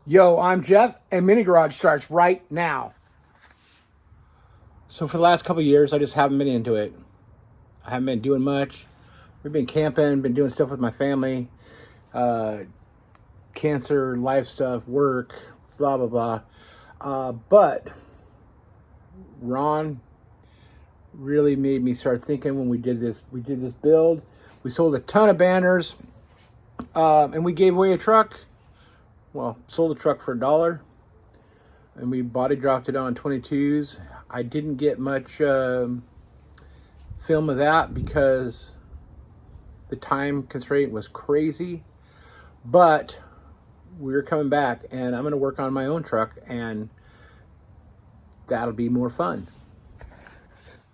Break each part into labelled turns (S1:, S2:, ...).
S1: Yo, I'm Jeff, and Mini Garage starts right now. So for the last couple of years, I just haven't been into it. I haven't been doing much. We've been camping, been doing stuff with my family, uh, cancer, life stuff, work, blah blah blah. But Ron really made me start thinking when we did this. We did this build. We sold a ton of banners, and we gave away a truck. Well, sold a truck for $1. And we body dropped it on 22s. I didn't get much film of that because the time constraint was crazy, but we're coming back and I'm going to work on my own truck and that'll be more fun.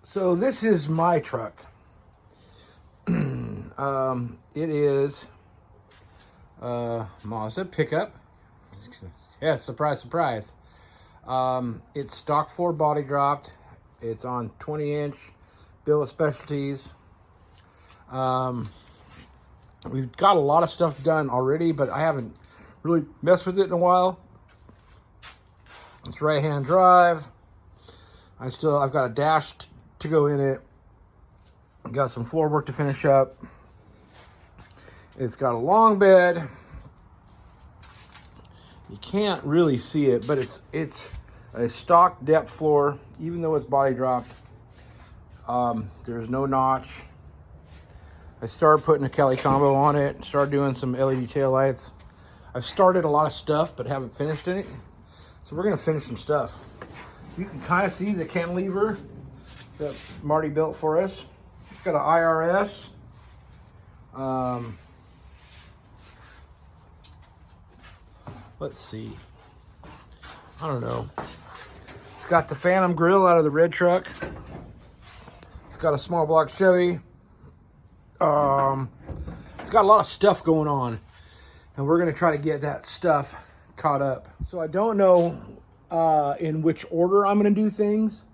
S1: So this is my truck. It is Mazda pickup. Yeah, surprise, surprise. It's stock 4 body dropped. It's on 20-inch bill of specialties. We've got a lot of stuff done already, but I haven't really messed with it in a while. It's right-hand drive. I've got a dash to go in it. Got some floor work to finish up. It's got a long bed. You can't really see it, but it's a stock depth floor, even though it's body dropped. There's no notch. I started putting a Kelly combo on it, started doing some LED taillights. I've started a lot of stuff, but haven't finished it. So we're gonna finish some stuff. You can kind of see the cantilever that Marty built for us. It's got an IRS. Let's see. I don't know. It's got the Phantom grill out of the red truck. It's got a small block Chevy. It's got a lot of stuff going on, and we're gonna try to get that stuff caught up. So I don't know in which order I'm gonna do things.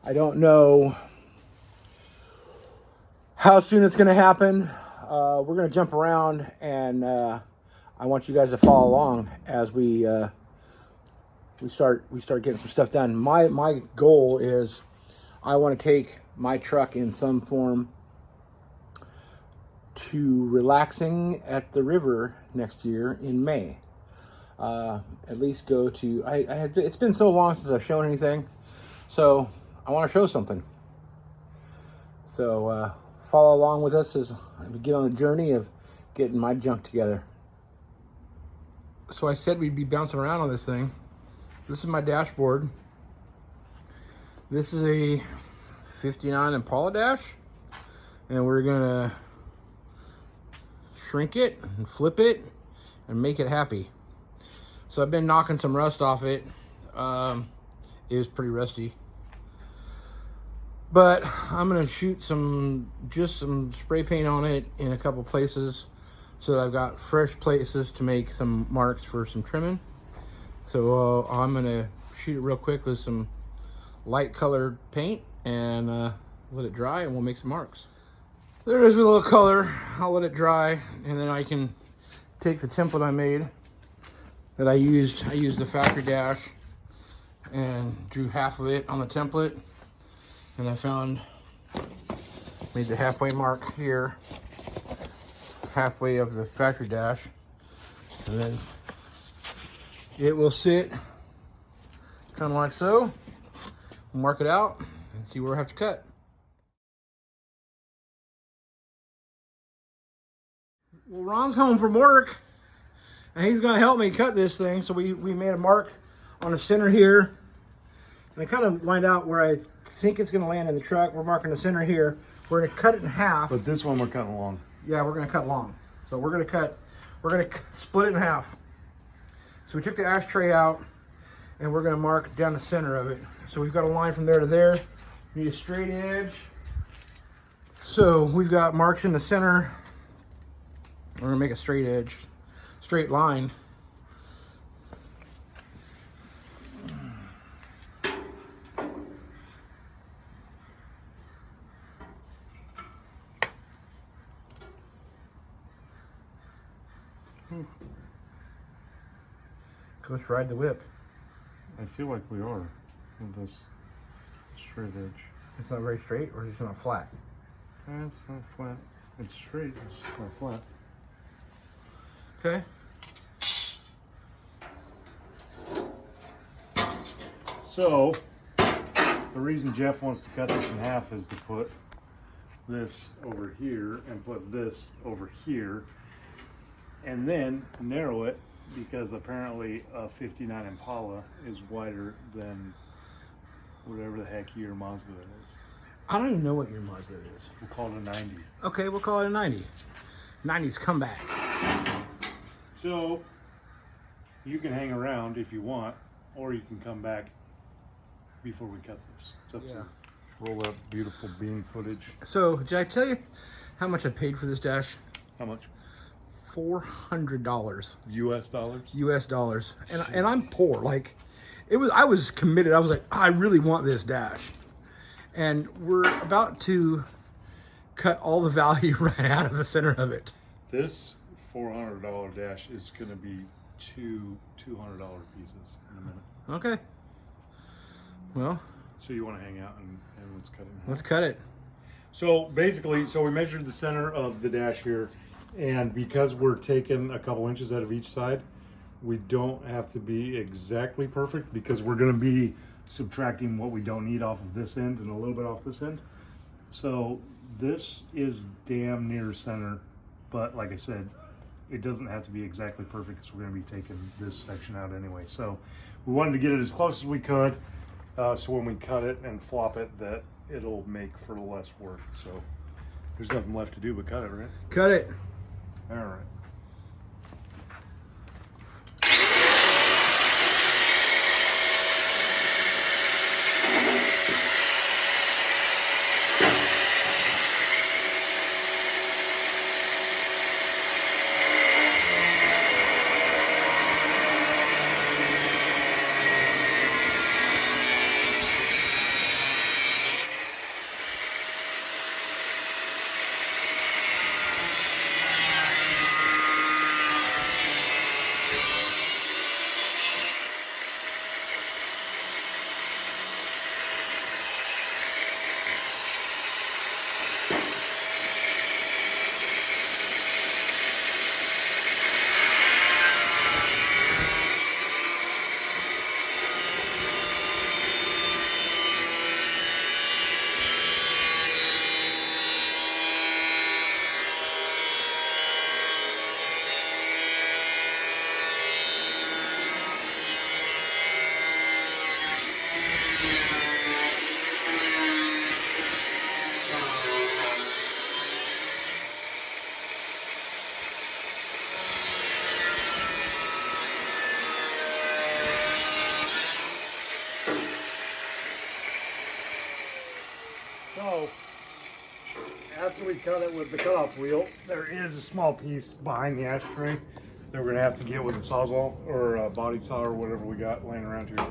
S1: I don't know how soon it's gonna happen. We're gonna jump around, and I want you guys to follow along as we start getting some stuff done. My goal is I want to take my truck in some form to relaxing at the river next year in May. At least go to. It's been so long since I've shown anything, so I want to show something. So follow along with us as we get on the journey of getting my junk together. So I said we'd be bouncing around on this thing. This is my dashboard. This is a 59 Impala dash, and we're gonna shrink it and flip it and make it happy. So I've been knocking some rust off it. It was pretty rusty, but I'm gonna shoot some spray paint on it in a couple places so that I've got fresh places to make some marks for some trimming. So I'm gonna shoot it real quick with some light colored paint and let it dry, and we'll make some marks. There it is with a little color. I'll let it dry, and then I can take the template I made that I used the factory dash and drew half of it on the template, and I made the halfway mark here, halfway of the factory dash, and then it will sit kind of like so. We'll mark it out and see where I have to cut. Well, Ron's home from work, and he's gonna help me cut this thing. So we made a mark on the center here, and I kind of lined out where I think it's gonna land in the truck. We're marking the center here. We're gonna cut it in half.
S2: But this one we're cutting long.
S1: Yeah, we're gonna cut long. So we're gonna split it in half. So we took the ashtray out, and we're gonna mark down the center of it. So we've got a line from there to there. We need a straight edge. So we've got marks in the center. We're gonna make a straight edge, straight line. Let's ride the whip.
S2: I feel like we are with this straight edge.
S1: It's not very straight, or is it not flat?
S2: It's not flat. It's straight, it's just not flat.
S1: Okay.
S2: So, the reason Jeff wants to cut this in half is to put this over here and put this over here, and then narrow it, because apparently a 59 Impala is wider than whatever the heck year Mazda is.
S1: I don't even know what your Mazda is.
S2: We'll call it a 90.
S1: Okay, we'll call it a 90. 90's comeback.
S2: So, you can hang around if you want, or you can come back before we cut this. It's up to you. Roll that beautiful beam footage.
S1: So, did I tell you how much I paid for this dash?
S2: How much?
S1: $400.
S2: US dollars?
S1: US dollars. And I'm poor. Like, I was committed. I was like, I really want this dash. And we're about to cut all the value right out of the center of it.
S2: This $400 dash is going to be two $200 pieces in a minute.
S1: Okay. Well,
S2: so you want to hang out and let's cut it in half.
S1: Let's cut it.
S2: So basically, we measured the center of the dash here, and because we're taking a couple inches out of each side, we don't have to be exactly perfect, because we're going to be subtracting what we don't need off of this end and a little bit off this end. So this is damn near center, but like I said, it doesn't have to be exactly perfect, because we're going to be taking this section out anyway. So we wanted to get it as close as we could, so when we cut it and flop it, that it'll make for less work. So there's nothing left to do but cut it, right?
S1: Cut it.
S2: All right. So, after we cut it with the cutoff wheel, there is a small piece behind the ashtray that we're going to have to get with a sawzall or a body saw or whatever we got laying around here.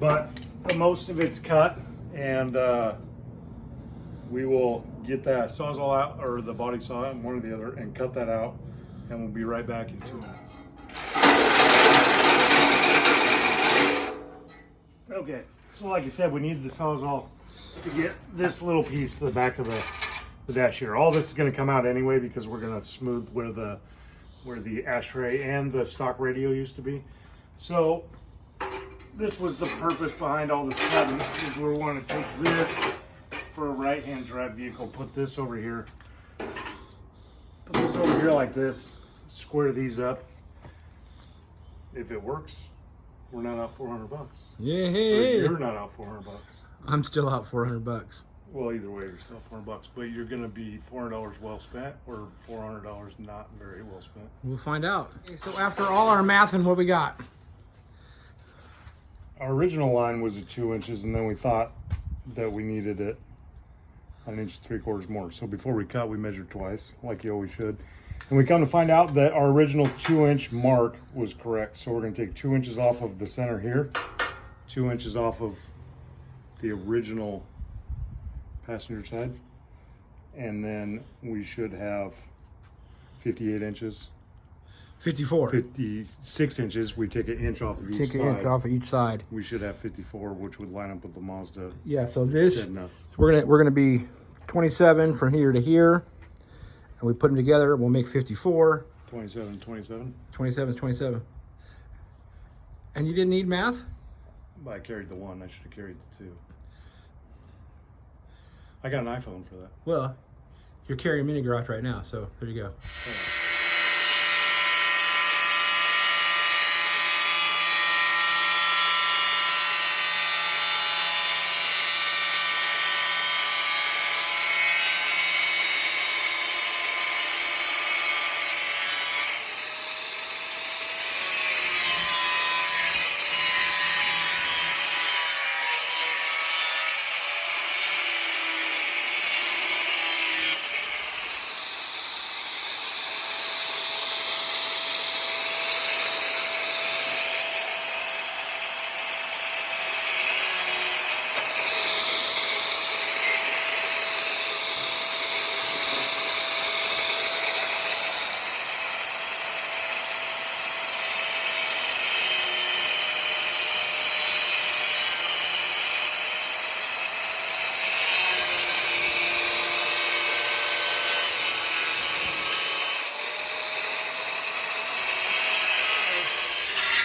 S2: But most of it's cut, and we will get that sawzall out, or the body saw, one or the other, and cut that out, and we'll be right back in 2 minutes. Okay, so like I said, we need the sawzall to get this little piece to the back of the dash here. All this is going to come out anyway, because we're going to smooth where the ashtray and the stock radio used to be. So this was the purpose behind all this cutting, is we want to take this for a right-hand drive vehicle, put this over here, like this, square these up. If it works, we're not out $400.
S1: Yeah.
S2: You're not out $400.
S1: I'm still out $400.
S2: Well, either way, you're still $400, but you're going to be $400 well spent, or $400 not very well spent.
S1: We'll find out. Okay, so after all our math, and what we got?
S2: Our original line was at 2 inches, and then we thought that we needed it 1 inch 3/4 more. So before we cut, we measured twice, like you always should. And we come to find out that our original 2-inch mark was correct. So we're going to take 2 inches off of the center here, 2 inches off of the original passenger side, and then we should have 58 inches
S1: 54.
S2: 56 inches. We take an inch off of each
S1: Take
S2: side.
S1: an inch off of each side.
S2: We should have 54, which would line up with the Mazda.
S1: Yeah, so this,
S2: Dead nuts.
S1: we're gonna be 27 from here to here, and we put them together, we'll make 54.
S2: 27, 27.
S1: 27 is 27. And you didn't need math?
S2: I carried the one. I should have carried the two. I got an iPhone for that.
S1: Well, you're carrying mini garage right now, so there you go.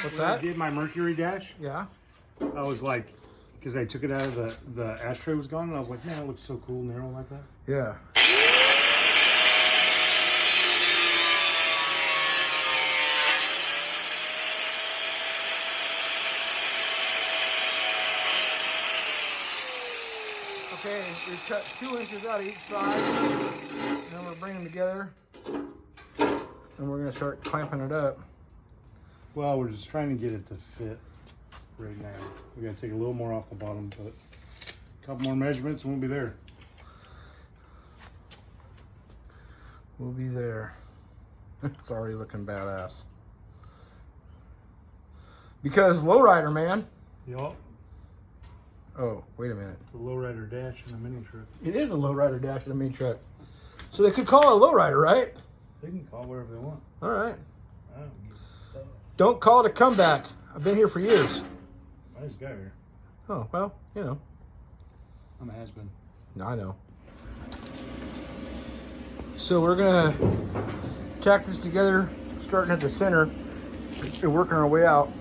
S1: What's
S2: When I
S1: that?
S2: did my Mercury dash,
S1: Yeah.
S2: I was like, because I took it out of the ashtray was gone, and I was like, man, it looks so cool narrow like that.
S1: Yeah. Okay, we cut 2 inches out of each side, and then we're bringing them together, and we're gonna start clamping it up.
S2: Well, we're just trying to get it to fit right now. We got to take a little more off the bottom, but a couple more measurements and we'll be there.
S1: We'll be there. It's already looking badass. Because lowrider, man.
S2: Yup.
S1: Oh, wait a minute.
S2: It's a lowrider dash in a mini truck.
S1: It is a lowrider dash in a mini truck. So they could call it a lowrider, right?
S2: They can call whatever they want.
S1: All right.
S2: I don't give a fuck.
S1: Don't call it a comeback. I've been here for years.
S2: I just got here.
S1: Oh, well, you know.
S2: I'm a has-been.
S1: I know. So we're gonna tack this together, starting at the center and working our way out.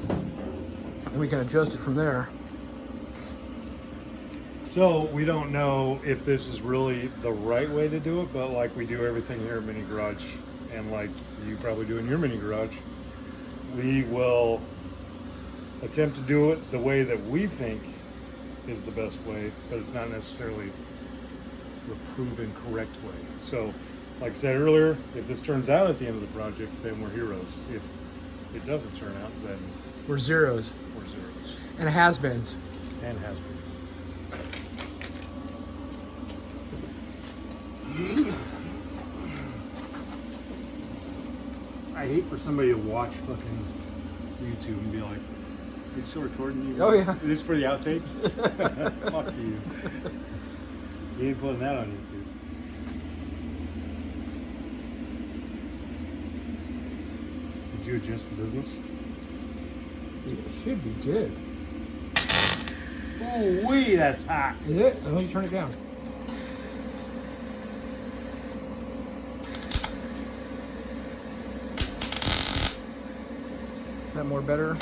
S1: And we can adjust it from there.
S2: So we don't know if this is really the right way to do it, but like we do everything here at Mini Garage, and like you probably do in your Mini Garage, we will attempt to do it the way that we think is the best way, but it's not necessarily the proven correct way. So, like I said earlier, if this turns out at the end of the project, then we're heroes. If it doesn't turn out, then
S1: We're zeros.
S2: we're zeros.
S1: And has-beens.
S2: And has been. I hate for somebody to watch fucking YouTube and be like, "Are you still recording you?"
S1: Oh, yeah.
S2: Is this for the outtakes? Fuck you. You ain't putting that on YouTube. Did you adjust the business?
S1: It should be good.
S2: Oh, wee, that's hot.
S1: Is it? Let me turn it down. Is that more better?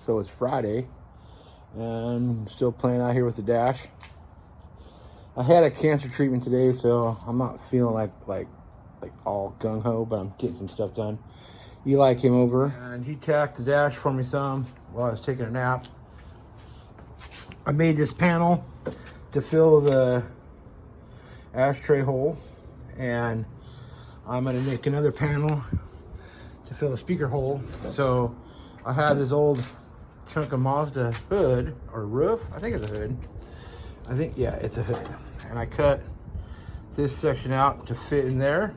S1: So it's Friday, and I'm still playing out here with the dash. I had a cancer treatment today, so I'm not feeling like all gung-ho, but I'm getting some stuff done. Eli came over, and he tacked the dash for me some while I was taking a nap. I made this panel to fill the ashtray hole, and I'm gonna make another panel to fill the speaker hole. So I had this old chunk of Mazda hood or roof. I think it's a hood. Yeah, it's a hood. And I cut this section out to fit in there.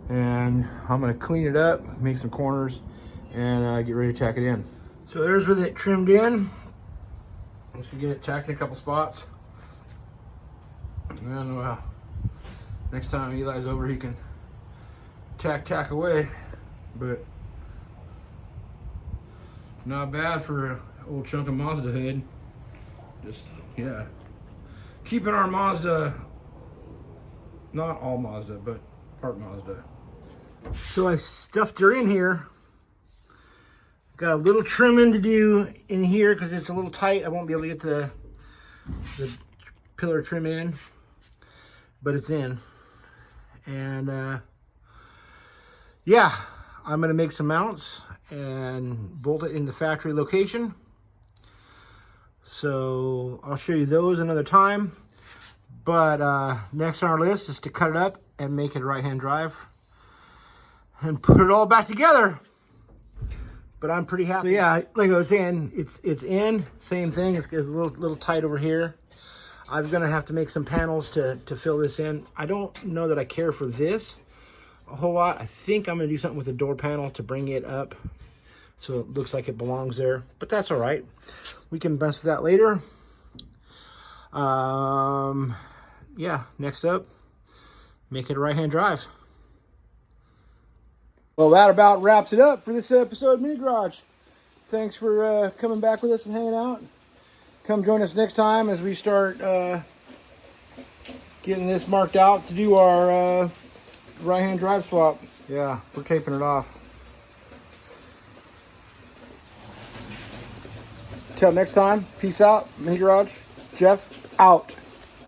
S1: And I'm gonna clean it up, make some corners, and get ready to tack it in. So there's with it trimmed in. Let's get it tacked in a couple spots. And next time Eli's over, he can tack away. But not bad for an old chunk of Mazda hood. Just, yeah. Keeping our Mazda, not all Mazda, but part Mazda. So I stuffed her in here. Got a little trimming to do in here because it's a little tight. I won't be able to get the pillar trim in, but it's in. And yeah, I'm gonna make some mounts and bolt it in the factory location. So I'll show you those another time. But next on our list is to cut it up and make it a right-hand drive and put it all back together. But I'm pretty happy. So yeah, like I was saying, it's in. Same thing. It's a little tight over here. I'm gonna have to make some panels to fill this in. I don't know that I care for this a whole lot. I think I'm gonna do something with the door panel to bring it up so it looks like it belongs there. But that's all right. We can mess with that later. Yeah, next up, make it a right-hand drive. Well, that about wraps it up for this episode of Mini Garage. Thanks for coming back with us and hanging out. Come join us next time as we start getting this marked out to do our right-hand drive swap. Yeah, we're taping it off. Till next time, peace out. Mini Garage, Jeff, out.